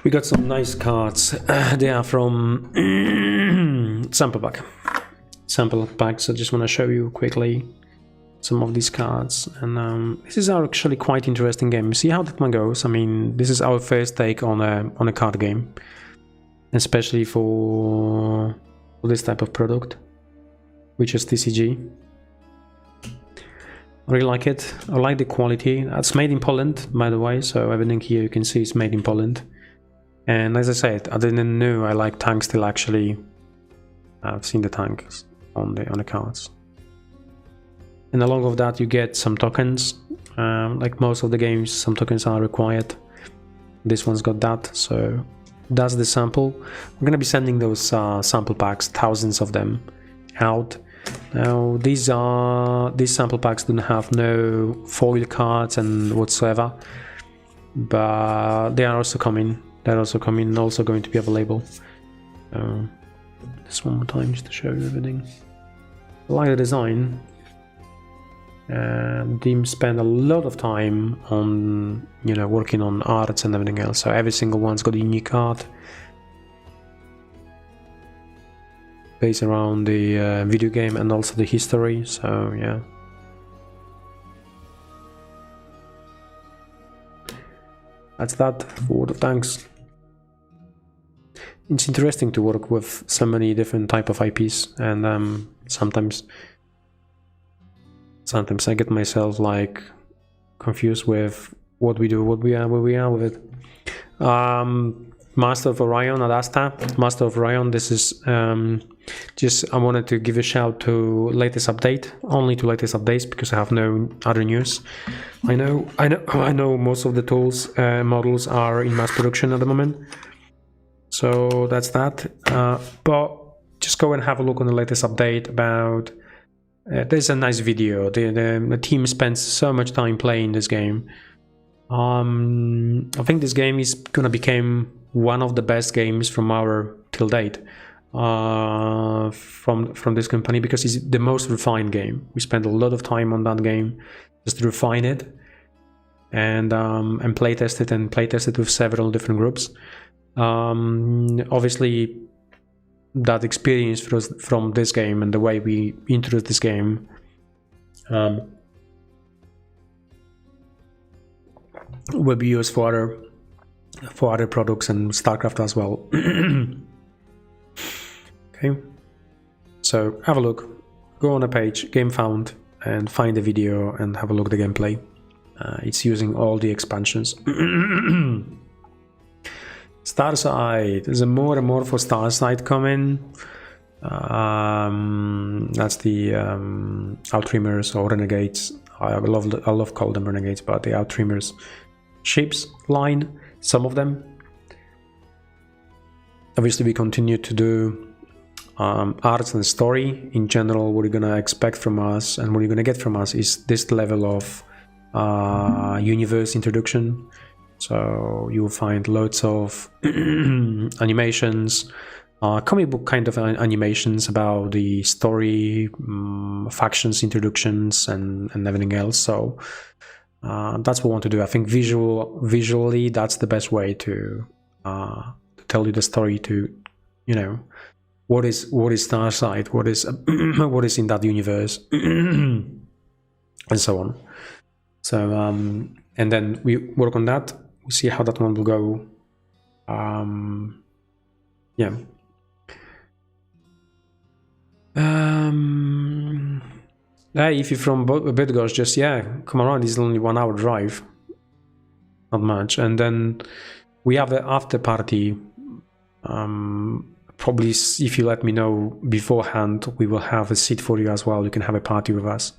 We got some nice cards. They are from sample pack. So I just want to show you quickly some of these cards. And this is actually quite interesting game. See how that one goes. I mean, this is our first take on a card game, especially for this type of product, which is TCG. I really like it. I like the quality. It's made in Poland, by the way, so everything here you can see is made in Poland. And as I said, I didn't know I like tanks till actually I've seen the tanks on the cards. And along with that, you get some tokens. Like most of the games, some tokens are required. This one's got that, so that's the sample. I'm gonna be sending those sample packs, thousands of them, out. Now these sample packs don't have no foil cards and whatsoever, but they are also coming. They're also coming, also going to be available. Just one more time just to show you everything. I like the design. Team spend a lot of time on, you know, working on arts and everything else. So every single one's got a unique art based around the video game and also the history. So yeah. That's that. Word of thanks. It's interesting to work with so many different type of IPs, and sometimes I get myself like confused with what we do, where we are with it. Master of Orion at Astra. Master of Orion. This is just I wanted to give a shout to latest update, only to latest updates because I have no other news. I know most of the tools models are in mass production at the moment. So that's that. But just go and have a look on the latest update about. There's a nice video. The team spends so much time playing this game. I think this game is gonna become one of the best games from our till date from this company, because it's the most refined game. We spent a lot of time on that game just to refine it and playtest it with several different groups. Obviously that experience from this game and the way we introduced this game will be used for other products and Starcraft as well. Okay, so have a look, go on a page, Gamefound, and find the video and have a look at the gameplay. It's using all the expansions. Starcide, there's a more and more for Starcide coming. That's the Outreamers or Renegades. I love call them Renegades, but the Outreamers ships line, some of them. Obviously, we continue to do arts and story. In general, what you're gonna expect from us and what you're gonna get from us is this level of universe introduction. So you will find loads of animations, comic book kind of animations about the story, factions introductions, and everything else. So that's what we want to do. I think visually, that's the best way to tell you the story. To, you know, what is Starcide, what is what is in that universe, and so on. So and then we work on that. We see how that one will go. Yeah. If you're from Bydgoszcz, just come around. It's only 1 hour drive, not much. And then we have the after party. Probably if you let me know beforehand, we will have a seat for you as well. You can have a party with us.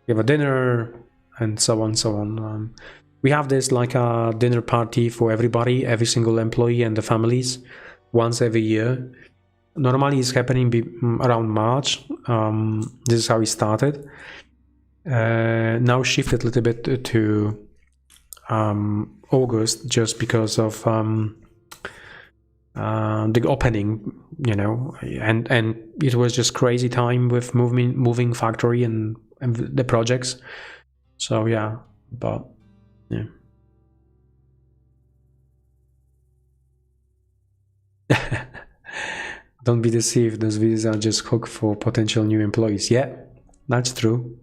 We have a dinner and so on, so on. We have this like a dinner party for everybody, every single employee and the families, once every year. Normally it's happening around March. This is how it started. Now shifted a little bit to August, just because of the opening, you know, and it was just crazy time with moving factory and the projects. So yeah, but yeah. Don't be deceived, those videos are just hooked for potential new employees. Yeah, that's true.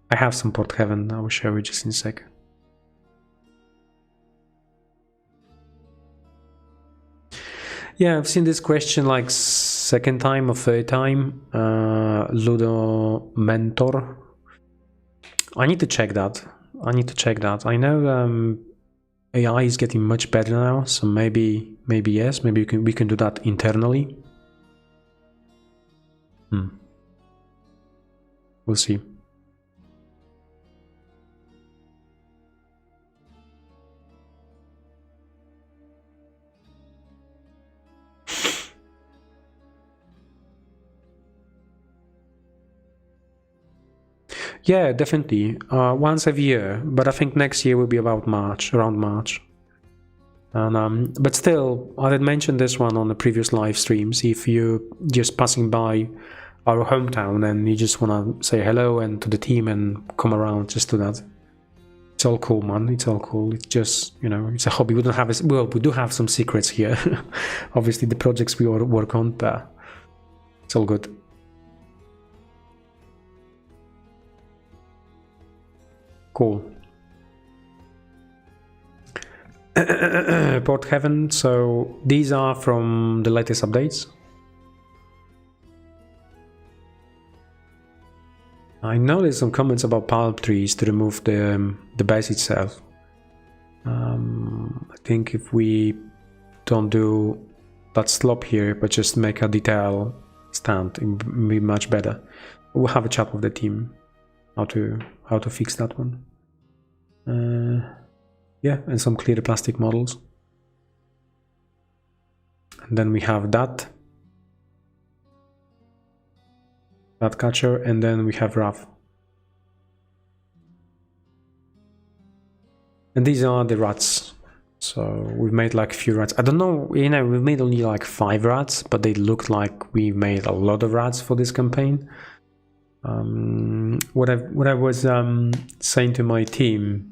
I have some Porthaven, I will show you just in a sec. Yeah, I've seen this question like second time or third time. Ludo Mentor. I need to check that. I know AI is getting much better now, so maybe yes, maybe we can do that internally. We'll see. Yeah, definitely. Once every year, but I think next year will be about March, around March. And but still, I had mentioned this one on the previous live streams. If you're just passing by our hometown and you just want to say hello and to the team and come around, just do that. It's all cool, man. It's all cool. It's just, you know, it's a hobby. We don't have well, we do have some secrets here. Obviously, the projects we all work on, but it's all good. Cool. Porthaven, so these are from the latest updates. I know there's some comments about palm trees to remove the base itself. I think if we don't do that slope here, but just make a detail stand, it would be much better. We'll have a chat with the team how to fix that one. Yeah, and some clear plastic models. And then we have that catcher, and then we have Rav. And these are the rats. So we've made like a few rats. I don't know, you know, we've made only like 5 rats, but they look like we made a lot of rats for this campaign. What I was saying to my team,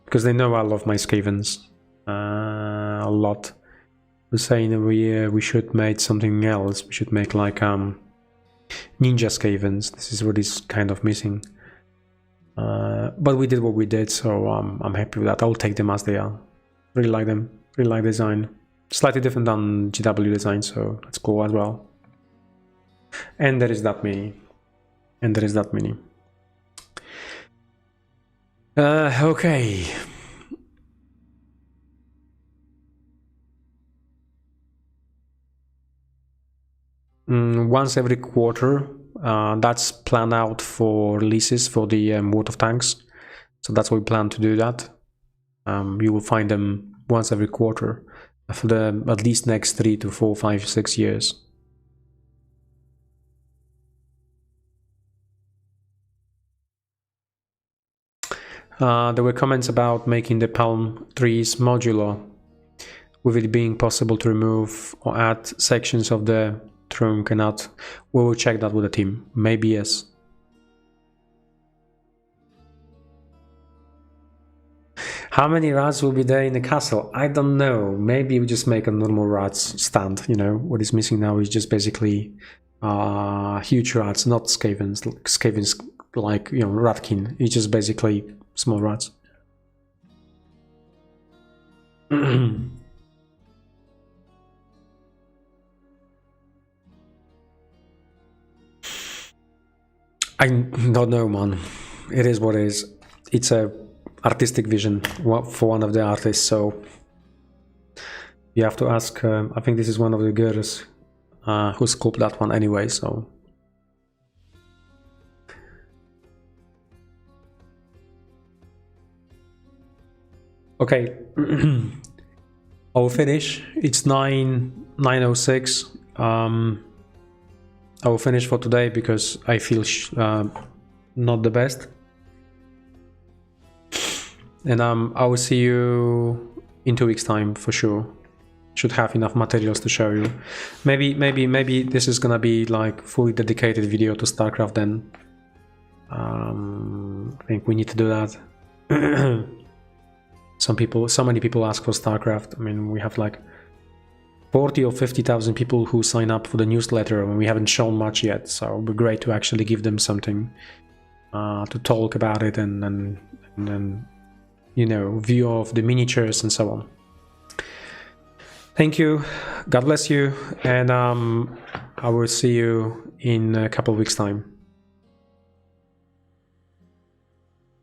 because they know I love my Skavens a lot, was saying that we should make something else. We should make like ninja Skavens. This is what is kind of missing. But we did what we did, so I'm happy with that. I'll take them as they are. Really like them. Really like design. Slightly different than GW design, so that's cool as well. And there is that mini. and there is that many. Okay. Once every quarter, that's planned out for releases for the World of Tanks. So that's what we plan to do that. You will find them once every quarter for the at least next 3 to 4, 5, 6 years. There were comments about making the palm trees modular, with it being possible to remove or add sections of the trunk and add. We will check that with the team. Maybe yes. How many rats will be there in the castle? I don't know. Maybe we just make a normal rats stand. You know, what is missing now is just basically huge rats, not scavens. Scavens like, you know, ratkin. It's just basically small rats. I don't know, man. It is what it is. It's a artistic vision for one of the artists, so you have to ask. I think this is one of the girls who sculpted that one anyway, so. Okay, I will finish. It's 9:06. I will finish for today because I feel not the best. And I will see you in 2 weeks' time for sure. Should have enough materials to show you. Maybe this is gonna be like fully dedicated video to Starcraft then. I think we need to do that. So many people ask for Starcraft. I mean, we have like 40 or 50,000 people who sign up for the newsletter and we haven't shown much yet, so it would be great to actually give them something to talk about it and then, you know, view of the miniatures and so on. Thank you, God bless you, and I will see you in a couple of weeks' time.